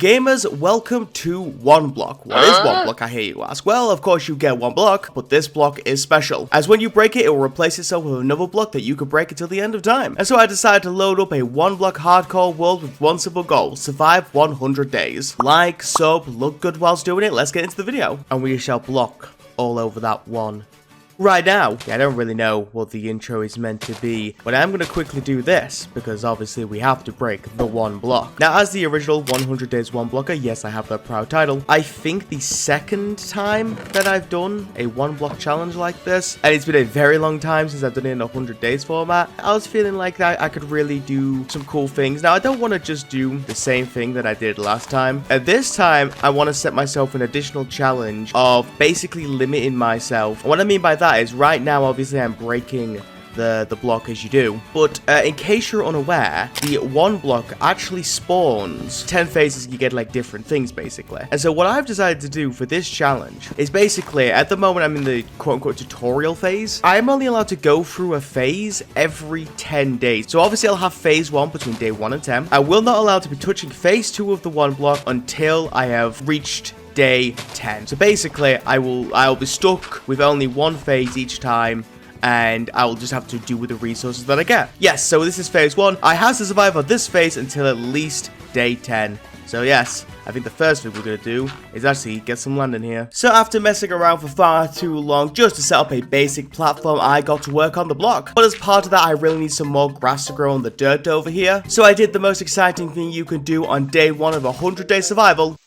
Gamers, welcome to one block. What is one block, I hear you ask? Well, of course you get one block, but this block is special, as when you break it, it will replace itself with another block that you could break until the end of time. And so I decided to load up a one block hardcore world with one simple goal: survive 100 days. Like, sub, look good whilst doing it. Let's get into the video. And we shall block all over that one. Right now, I don't really know what the intro is meant to be, but I'm going to quickly do this, because obviously we have to break the one block. Now, as the original 100 Days One Blocker, yes, I have that proud title. I think the second time that I've done a one block challenge like this, and it's been a very long time since I've done it in a 100 days format, I was feeling like that I could really do some cool things. Now, I don't want to just do the same thing that I did last time. At this time, I want to set myself an additional challenge of basically limiting myself. And what I mean by that is right now, obviously, I'm breaking the block as you do, but in case you're unaware, the one block actually spawns 10 phases. You get like different things basically. And so what I've decided to do for this challenge is basically, at the moment I'm in the quote-unquote tutorial phase. I'm only allowed to go through a phase every 10 days. So obviously I'll have phase 1 between day 1 and 10. I will not allow to be touching phase 2 of the one block until I have reached day 10. So basically, I'll be stuck with only one phase each time, and I will just have to do with the resources that I get. Yes, so this is phase 1. I have to survive on this phase until at least day 10. So yes, I think the first thing we're going to do is actually get some land in here. So after messing around for far too long just to set up a basic platform, I got to work on the block. But as part of that, I really need some more grass to grow on the dirt over here. So I did the most exciting thing you can do on day 1 of 100-day survival.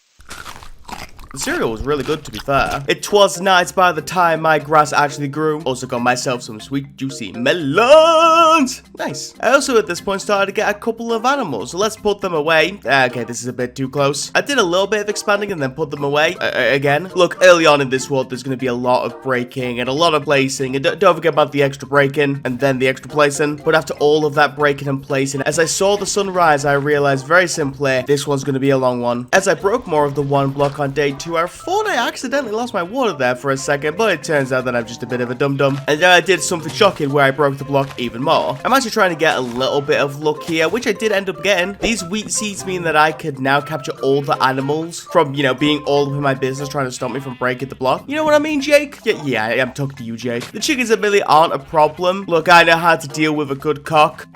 The cereal was really good, to be fair. It was nice by the time my grass actually grew. Also got myself some sweet, juicy melons. Nice. I also, at this point, started to get a couple of animals. So let's put them away. Okay, this is a bit too close. I did a little bit of expanding and then put them away again. Look, early on in this world, there's going to be a lot of breaking and a lot of placing. And don't forget about the extra breaking and then the extra placing. But after all of that breaking and placing, as I saw the sun rise, I realized very simply, this one's going to be a long one. As I broke more of the one block on day 2, I thought I accidentally lost my water there for a second, but it turns out that I'm just a bit of a dum-dum. And then I did something shocking where I broke the block even more. I'm actually trying to get a little bit of luck here, which I did end up getting. These wheat seeds mean that I could now capture all the animals from, you know, being all up in my business trying to stop me from breaking the block. You know what I mean, Jake? Yeah, I am talking to you, Jake. The chickens really aren't a problem. Look, I know how to deal with a good cock.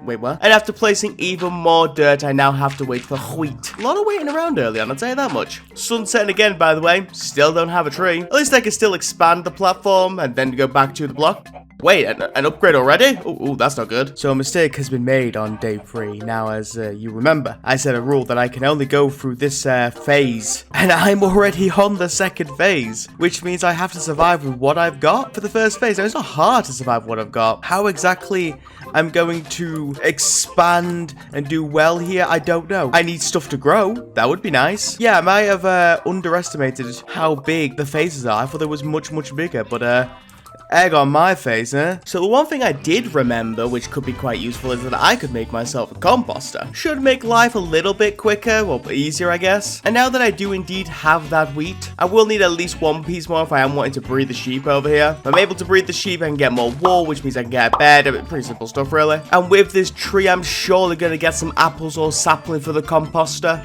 Wait, what? And after placing even more dirt, I now have to wait for wheat. A lot of waiting around early on, I'll tell you that much. Sun setting again, by the way. Still don't have a tree. At least I can still expand the platform and then go back to the block. Wait, an upgrade already? Ooh, that's not good. So a mistake has been made on day 3. Now, as you remember, I set a rule that I can only go through this phase. And I'm already on the second phase, which means I have to survive with what I've got for the first phase. Now, it's not hard to survive what I've got. How exactly I'm going to expand and do well here, I don't know. I need stuff to grow. That would be nice. Yeah, I might have underestimated how big the phases are. I thought it was much, much bigger, but egg on my face, eh? So the one thing I did remember, which could be quite useful, is that I could make myself a composter. Should make life a little bit quicker, well, easier, I guess. And now that I do indeed have that wheat, I will need at least one piece more if I am wanting to breed the sheep over here. If I'm able to breed the sheep, I can get more wool, which means I can get a bed. Pretty simple stuff, really. And with this tree, I'm surely going to get some apples or sapling for the composter.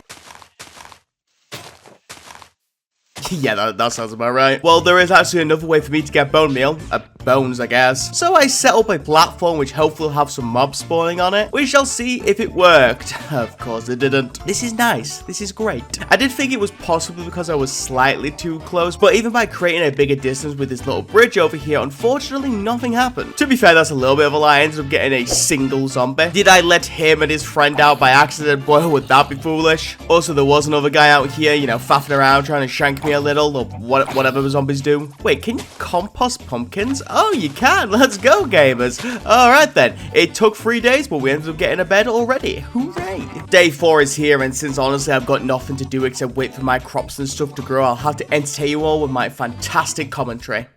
Yeah, that sounds about right. Well, there is actually another way for me to get bone meal. Bones, I guess. So I set up a platform which hopefully will have some mobs spawning on it. We shall see if it worked. Of course it didn't. This is nice. This is great. I did think it was possible because I was slightly too close, but even by creating a bigger distance with this little bridge over here, unfortunately nothing happened. To be fair, that's a little bit of a lie. I ended up getting a single zombie. Did I let him and his friend out by accident? Boy, would that be foolish. Also, there was another guy out here, you know, faffing around trying to shank me a little, or whatever the zombies do. Wait, can you compost pumpkins? Oh, you can. Let's go, gamers. Alright then. It took 3 days, but we ended up getting a bed already. Hooray. Day 4 is here, and since honestly I've got nothing to do except wait for my crops and stuff to grow, I'll have to entertain you all with my fantastic commentary.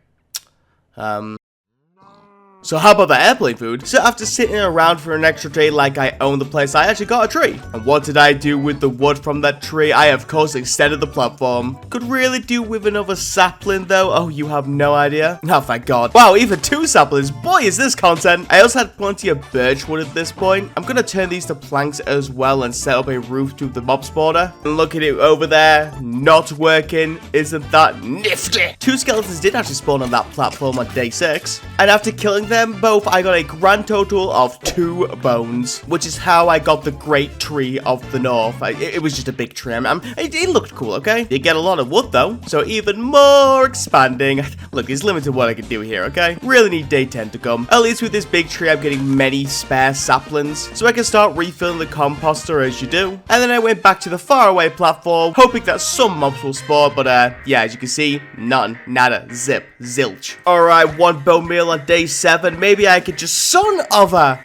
So how about the airplane food? So after sitting around for an extra day like I own the place, I actually got a tree. And what did I do with the wood from that tree? I of course extended the platform. Could really do with another sapling though. Oh, you have no idea? Oh, thank God. Wow, even 2 saplings. Boy, is this content. I also had plenty of birch wood at this point. I'm gonna turn these to planks as well and set up a roof to the mob spawner. And look at it over there. Not working. Isn't that nifty? 2 skeletons did actually spawn on that platform on day 6. And after killing them both, I got a grand total of 2 bones, which is how I got the Great Tree of the North. It was just a big tree. It looked cool, okay? You get a lot of wood though, so even more expanding. Look, it's limited what I can do here, okay? Really need day 10 to come. At least with this big tree, I'm getting many spare saplings, so I can start refilling the composter as you do. And then I went back to the faraway platform, hoping that some mobs will spawn, but yeah, as you can see, none, nada, zip, zilch. Alright, 1 bone meal on day 7. Maybe I could just son of a...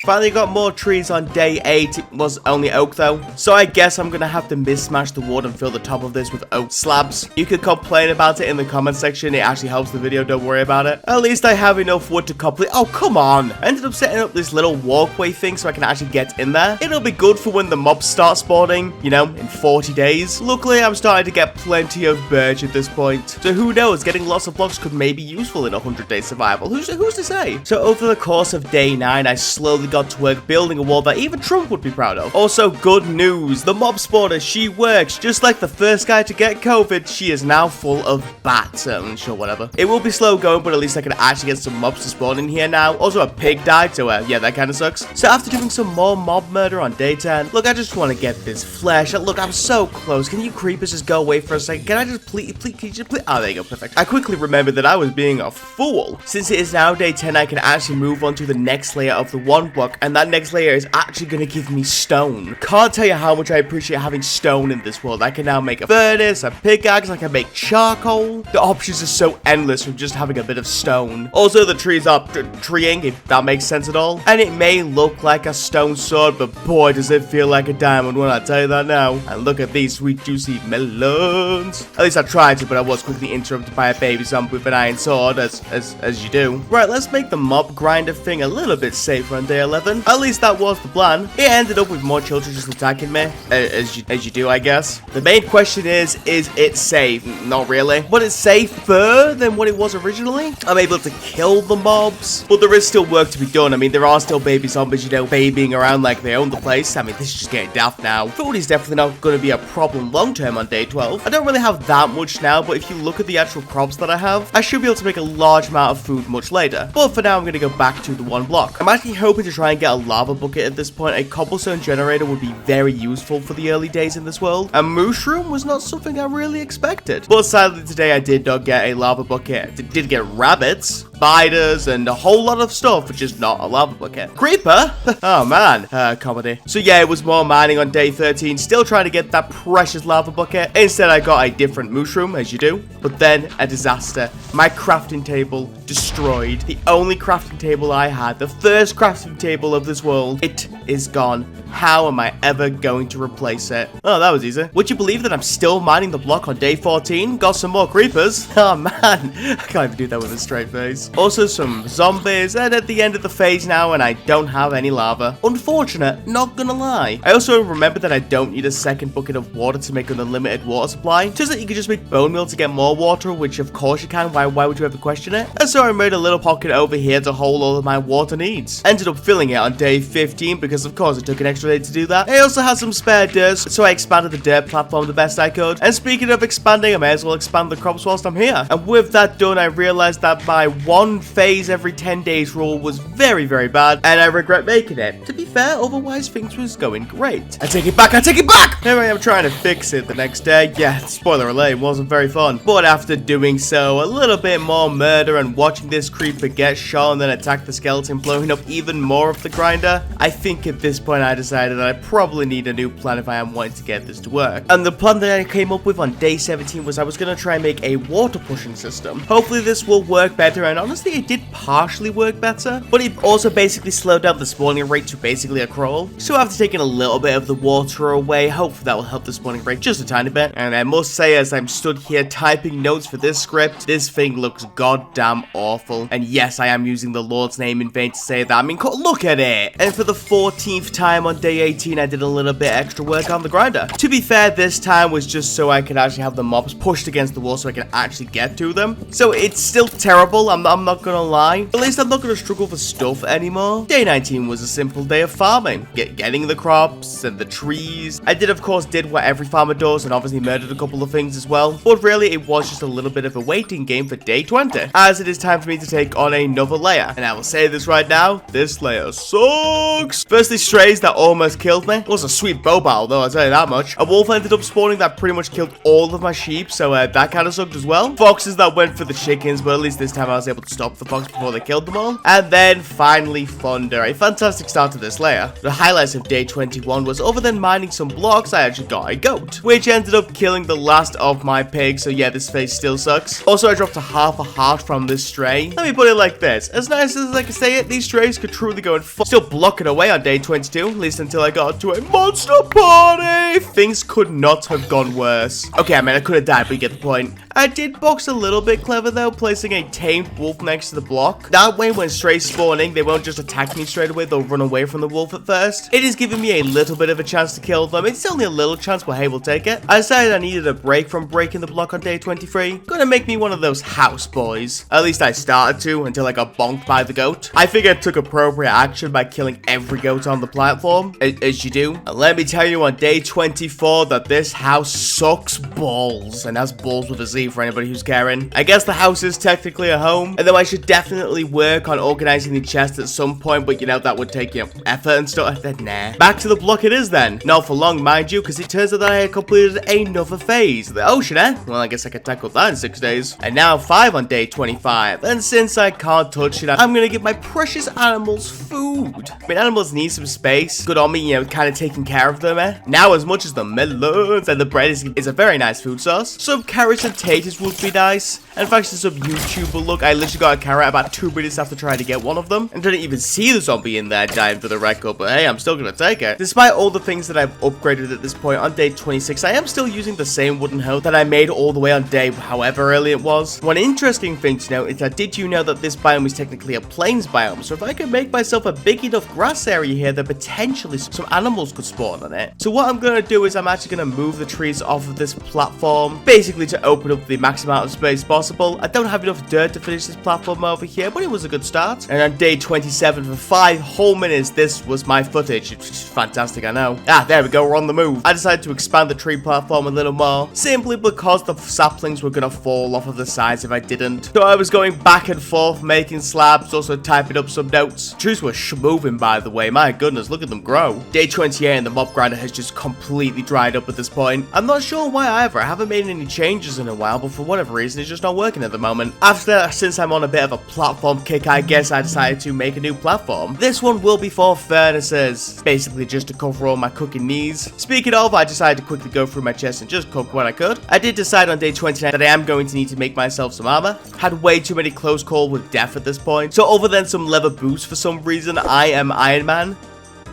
Finally got more trees on day 8. It was only oak though, so I guess I'm gonna have to mismatch the wood and fill the top of this with oak slabs. You could complain about it in the comment section. It actually helps the video, don't worry about it. At least I have enough wood to complete. Oh, come on. I ended up setting up this little walkway thing so I can actually get in there. It'll be good for when the mobs start spawning, you know, in 40 days. Luckily, I'm starting to get plenty of birch at this point, so who knows, getting lots of blocks could maybe be useful in 100-day survival. Who's to say? So over the course of day 9, I slowly got to work building a wall that even Trump would be proud of. Also, good news, the mob spawner, she works. Just like the first guy to get COVID, she is now full of bats. Sure, whatever. It will be slow going, but at least I can actually get some mobs to spawn in here now. Also, a pig died, so yeah, that kind of sucks. So after doing some more mob murder on day 10, look, I just want to get this flesh. Look, I'm so close. Can you creepers just go away for a second? Can I just please, can you just please? Oh, there you go, perfect. I quickly remembered that I was being a fool. Since it is now day 10, I can actually move on to the next layer of the 1 block, and that next layer is actually going to give me stone. Can't tell you how much I appreciate having stone in this world. I can now make a furnace, a pickaxe, I can make charcoal. The options are so endless from just having a bit of stone. Also, the trees are treeing, if that makes sense at all. And it may look like a stone sword, but boy, does it feel like a diamond when I tell you that now. And look at these sweet, juicy melons. At least I tried to, but I was quickly interrupted by a baby zombie with an iron sword, as you do. Right, let's make the mob grinder thing a little bit safer on day 11. At least that was the plan. It ended up with more children just attacking me, as you do, I guess. The main question is it safe? Not really. But it's safer than what it was originally. I'm able to kill the mobs, but there is still work to be done. I mean, there are still baby zombies, you know, babying around like they own the place. I mean, this is just getting daft now. Food is definitely not going to be a problem long term on day 12. I don't really have that much now, but if you look at the actual crops that I have, I should be able to make a large amount of food much later. But for now, I'm going to go back to the 1 block. I'm actually hoping to try and get a lava bucket at this point. A cobblestone generator would be very useful for the early days in this world. A mushroom was not something I really expected. But sadly today I did not get a lava bucket. I did get rabbits, spiders, and a whole lot of stuff, but just not a lava bucket. Creeper? Oh man, comedy. So yeah, it was more mining on day 13, still trying to get that precious lava bucket. Instead I got a different mushroom, as you do. But then a disaster. My crafting table destroyed. The only crafting table I had, the first crafting table of this world, it is gone. How am I ever going to replace it? Oh, that was easy. Would you believe that I'm still mining the block on day 14? Got some more creepers. Oh man, I can't even do that with a straight face. Also some zombies, and at the end of the phase now, and I don't have any lava. Unfortunate, not gonna lie. I also remember that I don't need a second bucket of water to make an unlimited water supply. Just that you can just make bone meal to get more water, which of course you can. Why would you ever question it? And so I made a little pocket over here to hold all of my water needs. Ended up filling it on day 15 because of course it took an extra day to do that. I also had some spare dirt, so I expanded the dirt platform the best I could. And speaking of expanding, I may as well expand the crops whilst I'm here. And with that done, I realized that my 1 phase every 10 days rule was very, very bad, and I regret making it. To be fair, otherwise things was going great. I take it back, I take it back! Here I am trying to fix it the next day. Yeah, spoiler alert, it wasn't very fun. But after doing so, a little bit more murder and watching this creeper get shot and then attack the skeleton, blowing up even more of the grinder, I think at this point I decided that I probably need a new plan if I am wanting to get this to work. And the plan that I came up with on day 17 was I was going to try and make a water pushing system. Hopefully this will work better, and honestly, it did partially work better, but it also basically slowed down the spawning rate to basically a crawl. So after taking a little bit of the water away, hopefully that will help the spawning rate just a tiny bit. And I must say, as I'm stood here typing notes for this script, this thing looks goddamn awful. And yes, I am using the Lord's name in vain to say that. I mean, look at it. And for the 14th time on day 18, I did a little bit extra work on the grinder. To be fair, this time was just so I could actually have the mobs pushed against the wall so I can actually get to them. So it's still terrible, I'm not gonna lie. At least I'm not gonna struggle for stuff anymore. Day 19 was a simple day of farming. Getting the crops and the trees. I did, of course, what every farmer does and obviously murdered a couple of things as well. But really, it was just a little bit of a waiting game for day 20, as it is time for me to take on another layer. And I will say this right now, this layer sucks. Firstly, strays that almost killed me. It was a sweet bow battle though, I'll tell you that much. A wolf ended up spawning that pretty much killed all of my sheep, so that kind of sucked as well. Foxes that went for the chickens, but at least this time I was able to stop the fox before they killed them all. And then finally thunder. A fantastic start to this layer. The highlights of day 21 was, other than mining some blocks, I actually got a goat, which ended up killing the last of my pigs, so yeah, this phase still sucks. Also, I dropped a half a heart from this stray. Let me put it like this, as nice as I can say it, these strays could truly go and still blocking away on day 22, at least until I got to a monster party. Things could not have gone worse. Okay, I mean, I could have died, but you get the point. I did box a little bit clever though, placing a tamed wolf next to the block. That way, when strays spawning, they won't just attack me straight away, they'll run away from the wolf at first. It is giving me a little bit of a chance to kill them. It's only a little chance, but hey, we'll take it. I decided I needed a break from breaking the block on day 23. Gonna make me one of those house boys. At least I started to, until I got bonked by the goat. I figured I took appropriate action by killing every goat on the platform, as you do. And let me tell you on day 24 that this house sucks balls. And that's balls with a Z for anybody who's caring. I guess the house is technically a home, and though I should definitely work on organizing the chest at some point, but you know, that would take, you know, effort and stuff. Nah. Back to the block it is then. Not for long, mind you, because it turns out that I had completed another phase. The ocean, eh? Well, I guess I could tackle that in 6 days. And now 5 on day 25. And since I can't touch it, I'm gonna give my precious animals food. I mean, animals need some space. Good on me, you know, kind of taking care of them, eh? Now, as much as the melons and the bread is a very nice food source, some carrots and taters would be nice. And thanks to some YouTuber look, I literally got a carrot about 2 minutes after trying to get one of them, and didn't even see the zombie in there dying for the record, but hey, I'm still gonna take it. Despite all the things that I've upgraded at this point, on day 26, I am still using the same wooden hoe that I made all the way on day however early it was. One interesting thing to note is that, did you know that this biome is technically a plains biome? So if I could make myself a big enough grass area here, then potentially some animals could spawn on it. So what I'm gonna do is I'm actually gonna move the trees off of this platform, basically to open up the max amount of space possible. I don't have enough dirt to finish this platform over here, but it was a good start. And on day 27, for 5 whole minutes, this was my footage. It's fantastic, I know. Ah, there we go, we're on the move. I decided to expand the tree platform a little more, simply because the saplings were gonna fall off of the sides if I didn't. So I was going back and forth, making slabs, also typing up some notes. Trees were moving, by the way. My goodness, look at them grow. Day 28 and the mob grinder has just completely dried up at this point. I'm not sure why either. I haven't made any changes in a while, but for whatever reason, it's just not working at the moment. After that, since I'm on a bit of a platform kick, I guess I decided to make a new platform. This one will be for furnaces, basically just to cover all my cooking needs. Speaking of, I decided to quickly go through my chest and just cook what I could. I did decide on day 29 that I am going to need to make myself some armor. Had way too many close call with death at this point, so other than some leather boots for some reason, I am Iron Man.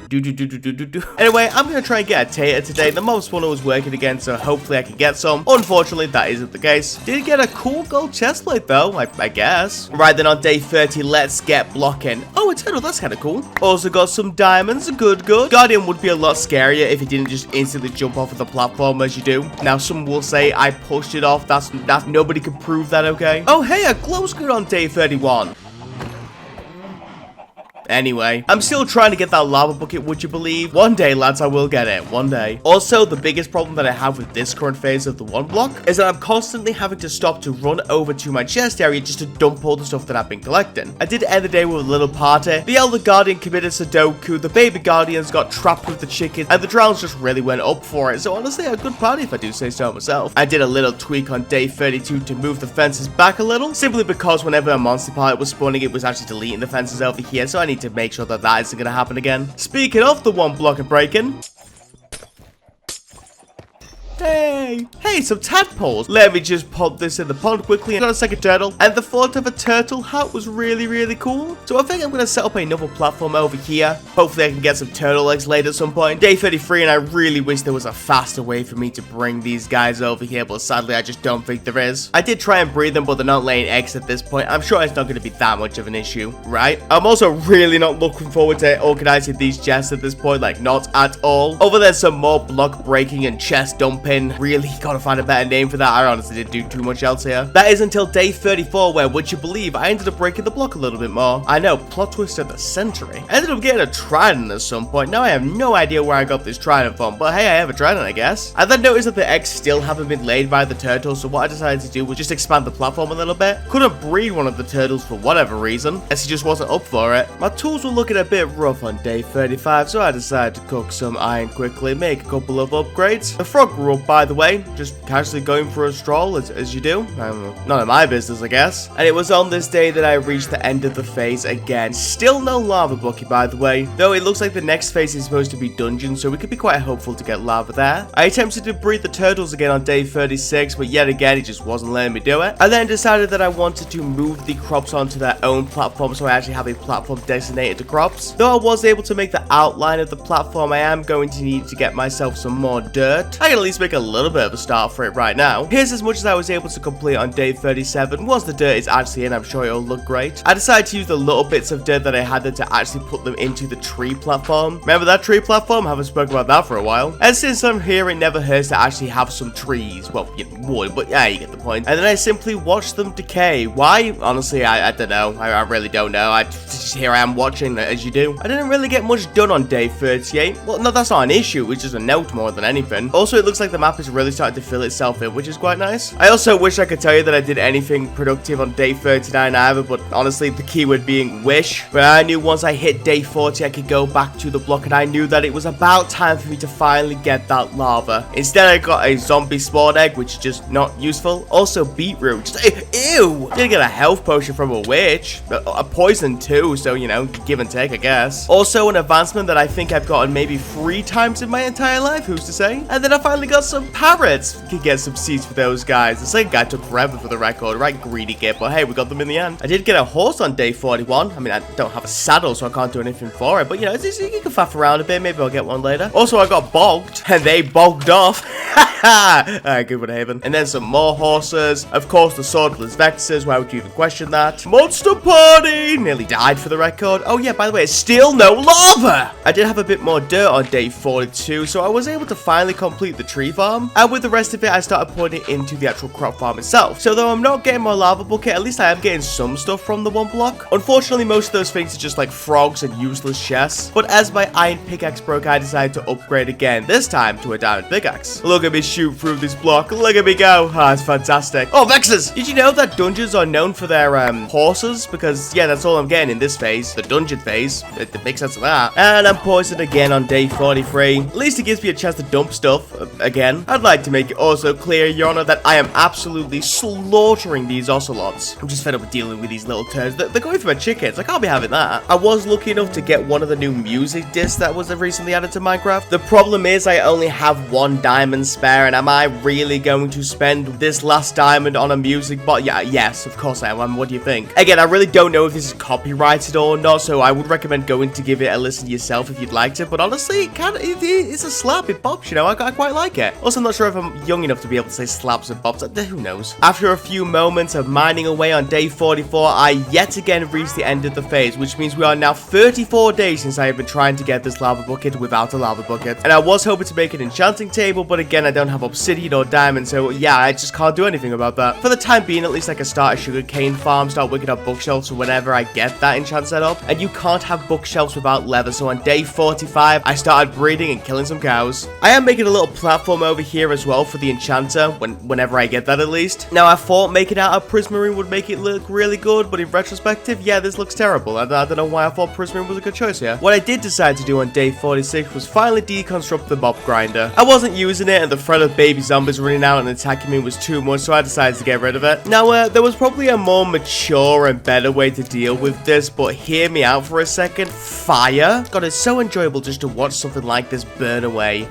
Anyway, I'm gonna try and get a tater today. The mob spawner was working again, so hopefully I can get some. Unfortunately, that isn't the case. Did get a cool gold chestplate though, I guess. Right then, on day 30, let's get blocking. Oh, a turtle, that's kind of cool. Also got some diamonds, good. Guardian would be a lot scarier if he didn't just instantly jump off of the platform as you do. Now, some will say I pushed it off. That's nobody can prove that, okay? Oh, hey, a glow squid on day 31. Anyway, I'm still trying to get that lava bucket, would you believe? One day, lads, I will get it. One day. Also, the biggest problem that I have with this current phase of the one block is that I'm constantly having to stop to run over to my chest area just to dump all the stuff that I've been collecting. I did end the day with a little party. The elder guardian committed Sudoku, the baby guardians got trapped with the chickens, and the drowns just really went up for it. So honestly, a good party if I do say so myself. I did a little tweak on day 32 to move the fences back a little, simply because whenever a monster pilot was spawning, it was actually deleting the fences over here, so I need to make sure that that isn't going to happen again. Speaking of the one block of breaking, Hey, some tadpoles. Let me just pop this in the pond quickly. I got a second turtle, and the thought of a turtle hat was really cool. So I think I'm gonna set up another platform over here. Hopefully I can get some turtle eggs later at some point. Day 33, and I really wish there was a faster way for me to bring these guys over here, but sadly I just don't think there is. I did try and breed them, but they're not laying eggs at this point. I'm sure it's not gonna be that much of an issue, right? I'm also really not looking forward to organizing these chests at this point, like not at all. Other than some more block breaking and chest dumping. Really gotta find a better name for that. I honestly didn't do too much else here. That is until day 34, where, would you believe, I ended up breaking the block a little bit more. I know, plot twist of the century. I ended up getting a trident at some point. Now I have no idea where I got this trident from, but hey, I have a trident, I guess. I then noticed that the eggs still haven't been laid by the turtles, so what I decided to do was just expand the platform a little bit. Couldn't breed one of the turtles for whatever reason, as he just wasn't up for it. My tools were looking a bit rough on day 35, so I decided to cook some iron quickly, make a couple of upgrades. The frog grew up, by the way, just casually going for a stroll, as you do. None of my business, I guess. And it was on this day that I reached the end of the phase again. Still no lava bucket, by the way, though it looks like the next phase is supposed to be dungeon, so we could be quite hopeful to get lava there. I attempted to breed the turtles again on day 36, but yet again, it just wasn't letting me do it. I then decided that I wanted to move the crops onto their own platform, so I actually have a platform designated to crops. Though I was able to make the outline of the platform, I am going to need to get myself some more dirt. I can at least make a little bit of a start for it right now. Here's as much as I was able to complete on day 37. Once the dirt is actually in, I'm sure it'll look great. I decided to use the little bits of dirt that I had there to actually put them into the tree platform. Remember that tree platform? I haven't spoken about that for a while. And since I'm here, it never hurts to actually have some trees. Well, you would, but yeah, you get the point. And then I simply watched them decay. Why? Honestly, I don't know. I really don't know. Here I am watching, as you do. I didn't really get much done on day 38. Well, no, that's not an issue. It's just a note more than anything. Also, it looks like the map is really starting to fill itself in, which is quite nice. I also wish I could tell you that I did anything productive on day 39 either, but honestly, the keyword being wish. But I knew once I hit day 40, I could go back to the block, and I knew that it was about time for me to finally get that lava. Instead, I got a zombie spawn egg, which is just not useful. Also, beetroot. Just, ew! Didn't get a health potion from a witch. A poison too, so, you know, give and take, I guess. Also, an advancement that I think I've gotten maybe 3 times in my entire life, who's to say? And then I finally got some parrots. Could get some seeds for those guys. The second guy took forever for the record, right? Greedy git, but hey, we got them in the end. I did get a horse on day 41. I mean, I don't have a saddle, so I can't do anything for it, but you know, you can faff around a bit. Maybe I'll get one later. Also, I got bogged, and they bogged off. Alright, good one, Haven. And then some more horses. Of course, the swordless vexes. Why would you even question that? Monster party! Nearly died for the record. Oh yeah, by the way, it's still no lava! I did have a bit more dirt on day 42, so I was able to finally complete the tree farm. And with the rest of it, I started putting it into the actual crop farm itself. So though I'm not getting my lava bucket, at least I am getting some stuff from the one block. Unfortunately, most of those things are just like frogs and useless chests. But as my iron pickaxe broke, I decided to upgrade again, this time to a diamond pickaxe. Look at me shoot through this block. Look at me go. Ah, it's fantastic. Oh, Vexes! Did you know that dungeons are known for their horses? Because, yeah, that's all I'm getting in this phase. The dungeon phase. It makes sense of that. And I'm poisoned again on day 43. At least it gives me a chance to dump stuff again. I'd like to make it also clear, Your Honor, that I am absolutely slaughtering these ocelots. I'm just fed up with dealing with these little turds. They're going for my chickens. I can't be having that. I was lucky enough to get one of the new music discs that was recently added to Minecraft. The problem is I only have 1 diamond spare, and am I really going to spend this last diamond on a music bot? Yeah, yes, of course I am. What do you think? Again, I really don't know if this is copyrighted or not, so I would recommend going to give it a listen yourself if you'd like to, but honestly, it's a slap. It bops, you know, I quite like it. Also, I'm not sure if I'm young enough to be able to say slaps and bops. Who knows? After a few moments of mining away on day 44, I yet again reached the end of the phase, which means we are now 34 days since I have been trying to get this lava bucket without a lava bucket. And I was hoping to make an enchanting table, but again, I don't have obsidian or diamond, so yeah, I just can't do anything about that. For the time being, at least I can start a sugarcane farm, start wicking up bookshelves whenever I get that enchant set up. And you can't have bookshelves without leather, so on day 45, I started breeding and killing some cows. I am making a little platform over here as well for the enchanter, whenever I get that at least. Now, I thought making out of prismarine would make it look really good, but in retrospective, yeah, this looks terrible. I don't know why I thought prismarine was a good choice here. What I did decide to do on day 46 was finally deconstruct the mob grinder. I wasn't using it, and the threat of baby zombies running out and attacking me was too much, so I decided to get rid of it. Now, there was probably a more mature and better way to deal with this, but hear me out for a second. Fire? God, it's so enjoyable just to watch something like this burn away.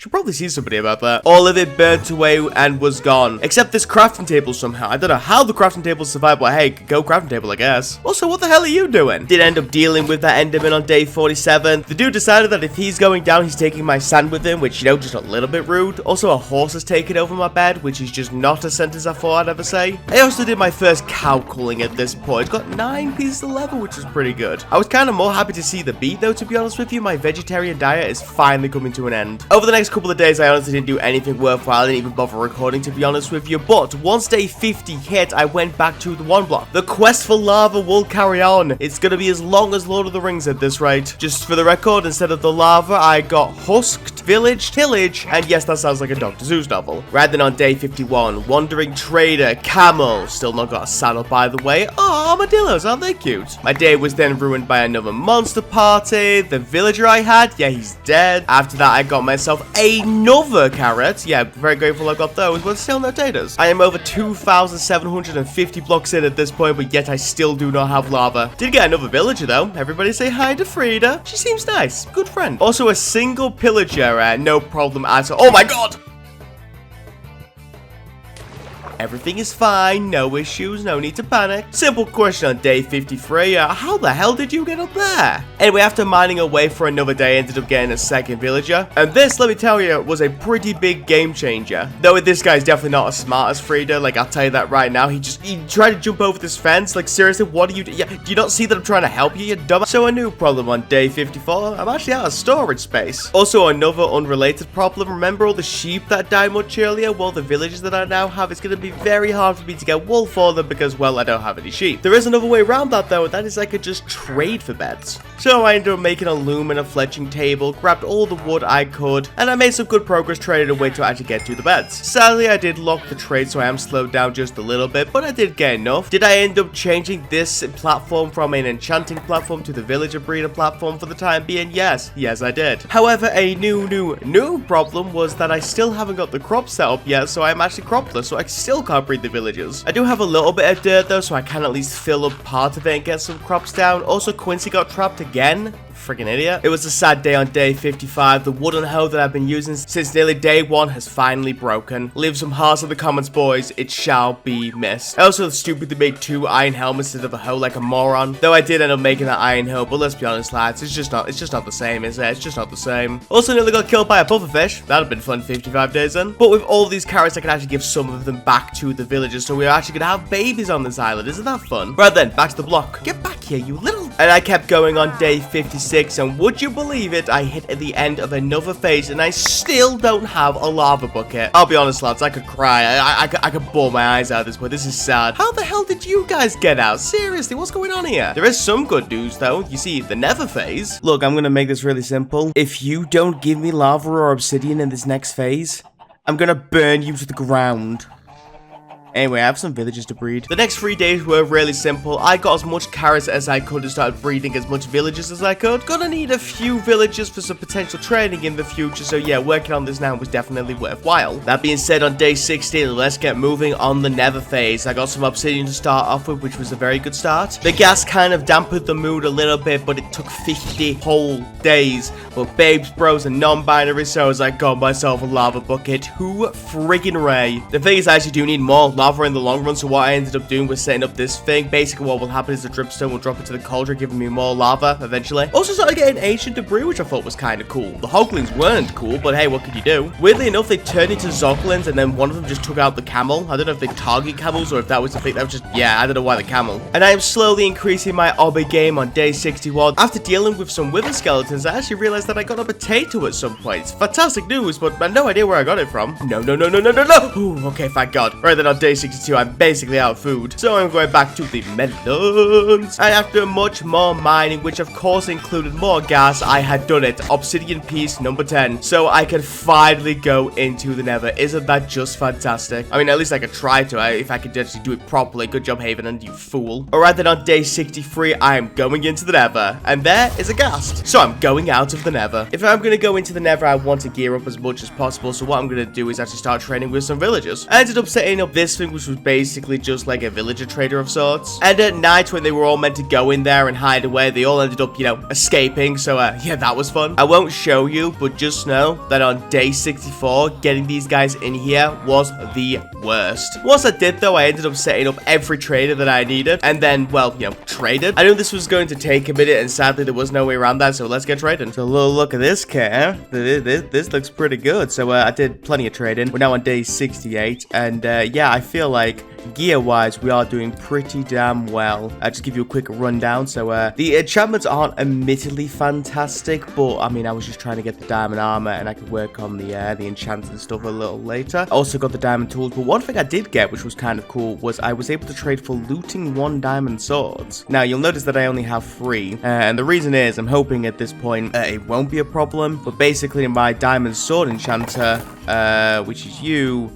Should probably see somebody about that. All of it burnt away and was gone. Except this crafting table somehow. I don't know how the crafting table survived, but hey, go crafting table, I guess. Also, what the hell are you doing? Did end up dealing with that Enderman on day 47. The dude decided that if he's going down, he's taking my sand with him, which, you know, just a little bit rude. Also, a horse has taken over my bed, which is just not as sentence I thought I'd ever say. I also did my first cow culling at this point. Got 9 pieces of leather, which is pretty good. I was kind of more happy to see the beat, though, to be honest with you. My vegetarian diet is finally coming to an end. Over the next couple of days, I honestly didn't do anything worthwhile. I didn't even bother recording, to be honest with you. But once day 50 hit, I went back to the one block. The quest for lava will carry on. It's gonna be as long as Lord of the Rings at this rate. Just for the record, instead of the lava, I got husked, village, tillage, and yes, that sounds like a Dr. Seuss novel. Rather than on day 51, wandering trader, camel, still not got a saddle by the way. Oh, armadillos, aren't they cute? My day was then ruined by another monster party. The villager I had, yeah, he's dead. After that, I got myself another carrot. Yeah, very grateful I got those, but still no taters. I am over 2,750 blocks in at this point, but yet I still do not have lava. Did get another villager though. Everybody say hi to Frida. She seems nice. Good friend. Also a single pillager, no problem at all. Oh my god! Everything is fine, no issues, no need to panic. Simple question on day 53, how the hell did you get up there? Anyway, after mining away for another day, I ended up getting a second villager. And this, let me tell you, was a pretty big game changer. Though this guy's definitely not as smart as Frida, like I'll tell you that right now. He tried to jump over this fence, like seriously, what are you doing? Yeah, do you not see that I'm trying to help you, you dumb? So a new problem on day 54, I'm actually out of storage space. Also another unrelated problem, remember all the sheep that died much earlier? Well, the villagers that I now have, it's going to be very hard for me to get wool for them because, well, I don't have any sheep. There is another way around that though, and that is I could just trade for beds. So I ended up making a loom and a fletching table, grabbed all the wood I could, and I made some good progress trading away to actually get to the beds. Sadly, I did lock the trade, so I am slowed down just a little bit, but I did get enough. Did I end up changing this platform from an enchanting platform to the villager breeder platform for the time being? Yes, I did. However, a new problem was that I still haven't got the crop set up yet, so I'm actually cropless, so I still can't breed the villagers. I do have a little bit of dirt though, so I can at least fill up part of it and get some crops down. Also, Quincy got trapped again. Freaking idiot. It was a sad day on day 55. The wooden hoe that I've been using since nearly day 1 has finally broken. Leave some hearts in the comments, boys. It shall be missed. I also stupidly made 2 iron helmets instead of a hoe like a moron. Though I did end up making that iron hoe, but let's be honest, lads, it's just not the same, is it? It's just not the same. Also nearly got killed by a pufferfish. That'd have been fun 55 days in. But with all these carrots, I can actually give some of them back to the villagers, so we're actually gonna have babies on this island. Isn't that fun? Right then, back to the block. Get back here, you little... And I kept going on day 56, and would you believe it, I hit at the end of another phase, and I still don't have a lava bucket. I'll be honest, lads, I could cry. I could bawl my eyes out at this point. This is sad. How the hell did you guys get out? Seriously, what's going on here? There is some good news, though. You see, the Nether phase. Look, I'm gonna make this really simple. If you don't give me lava or obsidian in this next phase, I'm gonna burn you to the ground. Anyway, I have some villagers to breed. The next 3 days were really simple. I got as much carrots as I could and started breeding as much villagers as I could. Gonna need a few villagers for some potential training in the future, so yeah, working on this now was definitely worthwhile. That being said, on day 16, let's get moving on the Nether phase. I got some obsidian to start off with, which was a very good start. The gas kind of dampened the mood a little bit, but it took 50 whole days. But babes, bros, and non-binary souls, I got myself a lava bucket. Who friggin' ray? The thing is, I actually do need more lava in the long run, so what I ended up doing was setting up this thing. Basically, what will happen is the dripstone will drop into the cauldron, giving me more lava eventually. Also started getting ancient debris, which I thought was kind of cool. The hoglins weren't cool, but hey, what could you do? Weirdly enough, they turned into zoglins, and then one of them just took out the camel. I don't know if they target camels or if that was the thing. That was just, yeah, I don't know why the camel. And I am slowly increasing my obby game on day 61. After dealing with some wither skeletons, I actually realized that I got a potato at some point. It's fantastic news, but I have no idea where I got it from. No. Ooh, okay, thank God. Right then, on day 62, I'm basically out of food, so I'm going back to the melons. And after much more mining, which of course included more gas, I had done it. Obsidian piece number 10, so I could finally go into the Nether. Isn't that just fantastic? I mean, at least I could try to, if I could actually do it properly. Good job, Havenhand, you fool. Alright then, on day 63, I am going into the Nether, and there is a ghast, so I'm going out of the Nether. If I'm going to go into the Nether, I want to gear up as much as possible, so what I'm going to do is actually start training with some villagers. I ended up setting up this this thing, which was basically just like a villager trader of sorts. And at night, when they were all meant to go in there and hide away, they all ended up, you know, escaping. So, yeah, that was fun. I won't show you, but just know that on day 64, getting these guys in here was the worst. Once I did, though, I ended up setting up every trader that I needed, and then, well, you know, traded. I knew this was going to take a minute, and sadly, there was no way around that, so let's get trading. So, a little look at this car. This looks pretty good. So, I did plenty of trading. We're now on day 68, and, yeah, I feel like gear-wise, we are doing pretty damn well. I'll just give you a quick rundown. So, the enchantments aren't admittedly fantastic, but, I mean, I was just trying to get the diamond armor, and I could work on the enchants and stuff a little later. I also got the diamond tools, but one thing I did get, which was kind of cool, was I was able to trade for looting 1 diamond swords. Now, you'll notice that I only have 3, and the reason is, I'm hoping at this point, it won't be a problem, but basically, my diamond sword enchanter, which is you...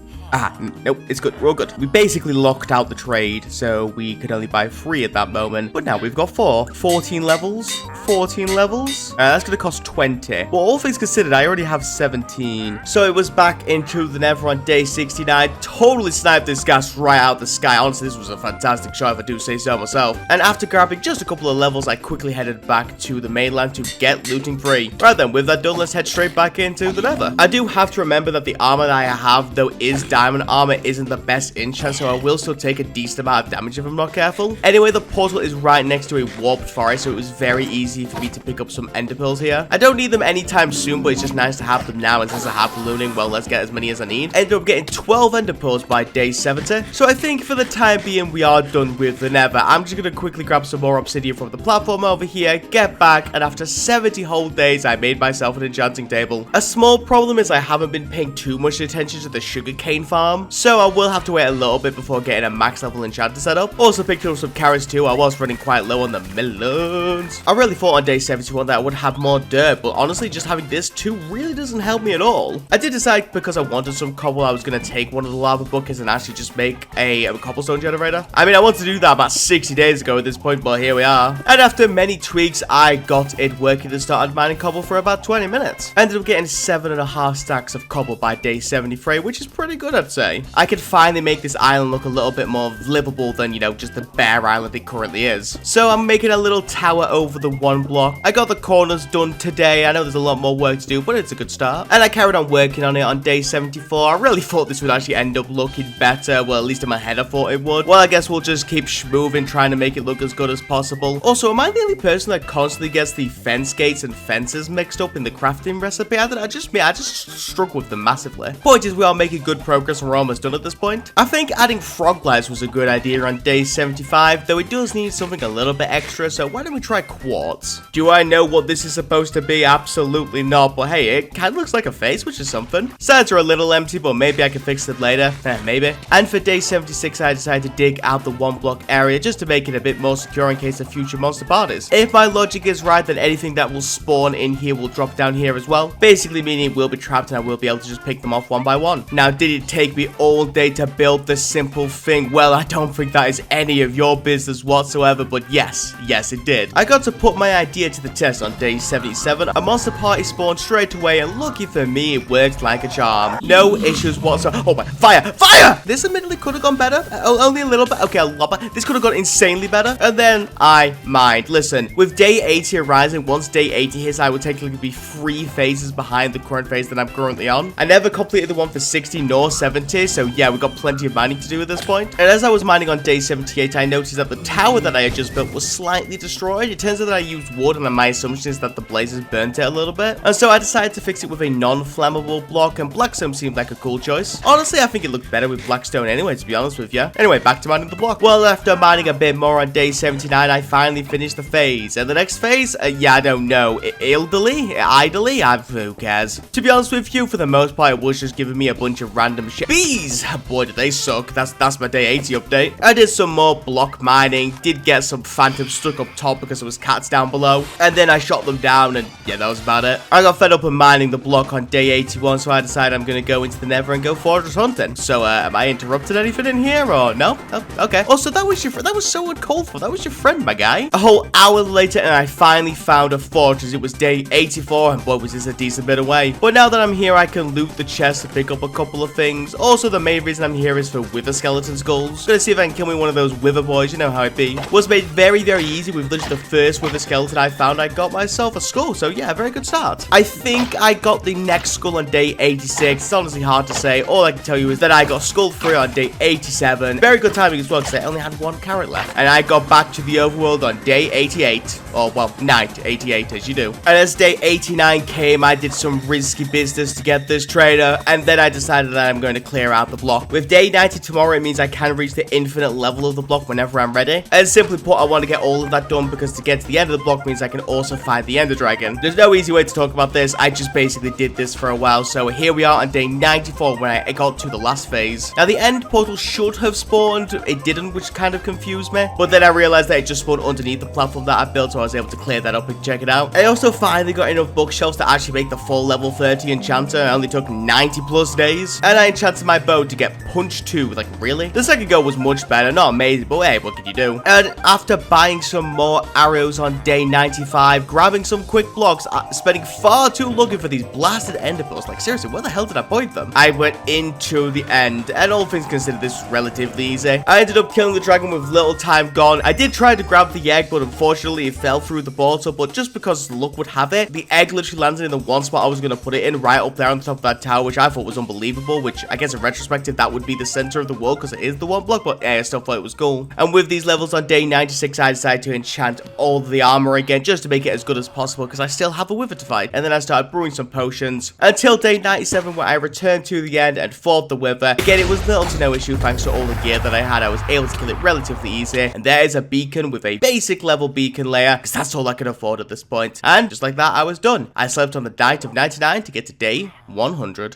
nope, it's good. We're all good. We basically locked out the trade, so we could only buy 3 at that moment. But now we've got 4. 14 levels. 14 levels. That's going to cost 20. Well, all things considered, I already have 17. So it was back into the Nether on day 69. Totally sniped this gas right out the sky. Honestly, this was a fantastic shot, if I do say so myself. And after grabbing just a couple of levels, I quickly headed back to the mainland to get looting free. Right then, with that done, let's head straight back into the Nether. I do have to remember that the armor that I have, though, is diamond armor, isn't the best enchant, so I will still take a decent amount of damage if I'm not careful. Anyway, the portal is right next to a warped forest, so it was very easy for me to pick up some ender pearls here. I don't need them anytime soon, but it's just nice to have them now, and since I have the looting, well, let's get as many as I need. Ended up getting 12 ender pearls by day 70, so I think for the time being, we are done with the Nether. I'm just gonna quickly grab some more obsidian from the platform over here, get back, and after 70 whole days, I made myself an enchanting table. A small problem is I haven't been paying too much attention to the sugarcane farm, so I will have to wait a little bit before getting a max level enchanter set up. Also picked up some carrots too. I was running quite low on the melons. I really thought on day 71 that I would have more dirt, but honestly just having this too really doesn't help me at all. I did decide because I wanted some cobble, I was going to take one of the lava buckets and actually just make a cobblestone generator. I mean, I wanted to do that about 60 days ago at this point, but here we are. And after many tweaks, I got it working and started mining cobble for about 20 minutes. I ended up getting 7.5 stacks of cobble by day 73, which is pretty good, I'd say. I could finally make this island look a little bit more livable than, you know, just the bare island it currently is. So I'm making a little tower over the 1 block. I got the corners done today. I know there's a lot more work to do, but it's a good start. And I carried on working on it on day 74. I really thought this would actually end up looking better. Well, at least in my head I thought it would. Well, I guess we'll just keep schmoving, trying to make it look as good as possible. Also, am I the only person that constantly gets the fence gates and fences mixed up in the crafting recipe? I just struggle with them massively. Point is, we are making good progress and we're almost done at this point. I think adding frog lives was a good idea on day 75, though it does need something a little bit extra, so why don't we try quartz? Do I know what this is supposed to be? Absolutely not, but hey, it kind of looks like a face, which is something. Sides are a little empty, but maybe I can fix it later. Maybe. And for day 76, I decided to dig out the 1 block area just to make it a bit more secure in case of future monster parties. If my logic is right, then anything that will spawn in here will drop down here as well, basically meaning it will be trapped and I will be able to just pick them off one by one. Now, did it take me all day to build this simple thing? Well, I don't think that is any of your business whatsoever, but yes, it did. I got to put my idea to the test on day 77. A monster party spawned straight away, and lucky for me, it worked like a charm. No issues whatsoever. Oh my, fire! This admittedly could have gone better. Only a little bit. Okay, a lot better. This could have gone insanely better. And then I mined. Listen, with day 80 arising, once day 80 hits, I would technically be 3 phases behind the current phase that I'm currently on. I never completed the one for 60 nor 70, so yeah, we got plenty of mining to do at this point. And as I was mining on day 78, I noticed that the tower that I had just built was slightly destroyed. It turns out that I used wood, and my assumption is that the blazes burnt it a little bit. And so I decided to fix it with a non-flammable block, and blackstone seemed like a cool choice. Honestly, I think it looked better with blackstone anyway, to be honest with you. Anyway, back to mining the block. Well, after mining a bit more on day 79, I finally finished the phase. And the next phase? Yeah, I don't know. Idly? Who cares? To be honest with you, for the most part, it was just giving me a bunch of random shit. Bees! Boy, did they suck. That's my day 80 update. I did some more block mining, did get some phantoms stuck up top because there was cats down below, and then I shot them down, and yeah, that was about it. I got fed up of mining the block on day 81, so I decided I'm gonna go into the Nether and go fortress hunting. So, am I interrupted anything in here, or no? Oh, okay. Also, that was your friend. That was so uncalled for. That was your friend, my guy. A whole hour later, and I finally found a fortress. It was day 84, and boy, was this a decent bit away. But now that I'm here, I can loot the chest to pick up a couple of things. things. Also, the main reason I'm here is for wither skeleton skulls. Gonna see if I can kill me one of those wither boys, you know how it be. Was made very, very easy with literally the first wither skeleton I found. I got myself a skull, so yeah, very good start. I think I got the next skull on day 86. It's honestly hard to say. All I can tell you is that I got skull 3 on day 87. Very good timing as well, because I only had 1 carrot left. And I got back to the overworld on day 88. Or, well, night 88, as you do. And as day 89 came, I did some risky business to get this trader, and then I decided that I'm going to clear out the block. With day 90 tomorrow, it means I can reach the infinite level of the block whenever I'm ready. And simply put, I want to get all of that done, because to get to the end of the block means I can also find the ender dragon. There's no easy way to talk about this. I just basically did this for a while. So here we are on day 94 when I got to the last phase. Now the end portal should have spawned. It didn't, which kind of confused me. But then I realized that it just spawned underneath the platform that I built, so I was able to clear that up and check it out. I also finally got enough bookshelves to actually make the full level 30 enchanter. It only took 90 plus days. And I enchanted my bow to get punch 2. Like, really? The second go was much better. Not amazing, but hey, what can you do? And after buying some more arrows on day 95, grabbing some quick blocks, spending far too looking for these blasted ender pearls. Like, seriously, where the hell did I point them? I went into the end, and all things considered, this was relatively easy. I ended up killing the dragon with little time gone. I did try to grab the egg, but unfortunately it fell through the portal. But just because luck would have it, the egg literally landed in the one spot I was going to put it in, right up there on the top of that tower, which I thought was unbelievable, which I guess in retrospective that would be the center of the world because it is the one block, but yeah, I still thought it was cool. And with these levels on day 96, I decided to enchant all the armor again just to make it as good as possible because I still have a wither to fight. And then I started brewing some potions until day 97 where I returned to the end and fought the wither. Again, it was little to no issue thanks to all the gear that I had. I was able to kill it relatively easy. And there is a beacon with a basic level beacon layer because that's all I could afford at this point. And just like that, I was done. I slept on the night of 99 to get to day 100.